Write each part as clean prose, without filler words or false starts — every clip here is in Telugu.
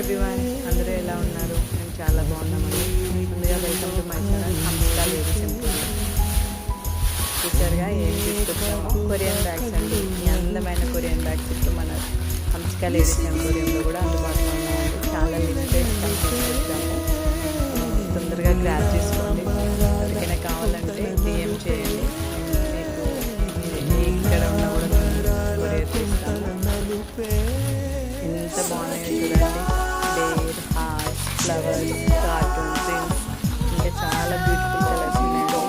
ఎవ్రీవన్, అందరూ ఎలా ఉన్నారు? మేము చాలా బాగున్నామండి. ముందుగా welcome to my channel Hamsika lady simple. చూసారుగా ఏం తీసుకొచ్చామో, కొరియన్ బ్యాగ్స్ అండి. ఈ అందమైన కొరియన్ బ్యాగ్స్ ఇప్పుడు మన హంసికా లేడీస్ ఎంపోరియంలో కూడా అందుబాటులో ఉన్నాయండి. చాలా లిమిటెడ్ కంపెనీస్ వచ్చాము. తొందరగా గ్రాబ్ చేసుకోండి. ఎవరికైనా కావాలంటే డిఎం చేయండి. మీకు ఇక్కడ ఉన్న కూడా కొరియర్ చేస్తాము. ఎంత బాగున్నాయో చూడండి. Dare, heart, flowers, cartoon prints, ఇంకా చాలా బ్యూటిఫుల్ కలర్స్ ఉన్నాయండి.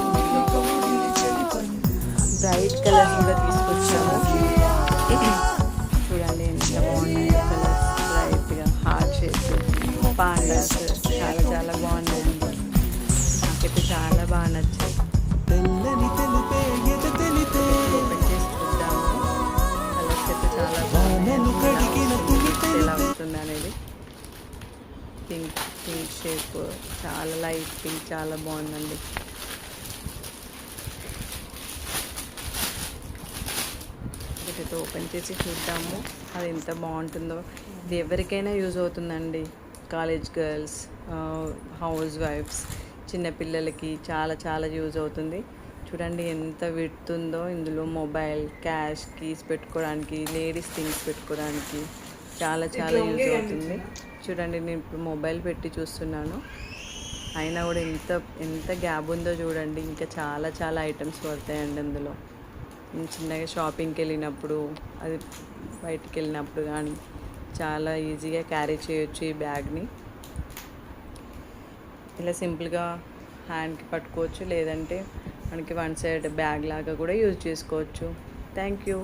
బ్రైట్ కలర్స్ కూడా తీసుకొచ్చాము. చూడండి ఎంత బాగున్నాయో కలర్స్. బ్రైట్గా హార్ట్ షేప్స్, పాండాస్ చాలా చాలా బాగున్నాయండి. నాకైతే చాలా బాగా నచ్చాయి. ఓపెన్ చేసి చూద్దాము. కలర్స్ అయితే చాలా బాగున్నాయి. ఎలా ఉంటుంది అనేది. పింక్ షేప్, చాలా లైట్ పింక్, చాలా బాగుందండి. ఒకటి ఓపెన్ చేసి చూద్దాము అది ఎంత బాగుంటుందో. ఇది ఎవరికైనా యూజ్ అవుతుందండి. కాలేజ్ గర్ల్స్, హౌస్ వైఫ్స్, చిన్నపిల్లలకి చాలా చాలా యూజ్ అవుతుంది. చూడండి ఎంత విడుతుందో. ఇందులో మొబైల్, క్యాష్, కీస్ పెట్టుకోవడానికి, లేడీస్ థింగ్స్ పెట్టుకోవడానికి చాలా చాలా యూజ్ అవుతుంది. చూడండి నేను ఇప్పుడు మొబైల్ పెట్టి చూస్తున్నాను, అయినా కూడా ఎంత గ్యాప్ ఉందో చూడండి. ఇంకా చాలా చాలా ఐటమ్స్ పడతాయండి అందులో. చిన్నగా షాపింగ్కి వెళ్ళినప్పుడు, అది బయటికి వెళ్ళినప్పుడు కానీ చాలా ఈజీగా క్యారీ చేయొచ్చు ఈ బ్యాగ్ని. ఇలా సింపుల్గా హ్యాండ్కి పట్టుకోవచ్చు, లేదంటే మనకి వన్ సైడ్ బ్యాగ్ లాగా కూడా యూజ్ చేసుకోవచ్చు. Thank you.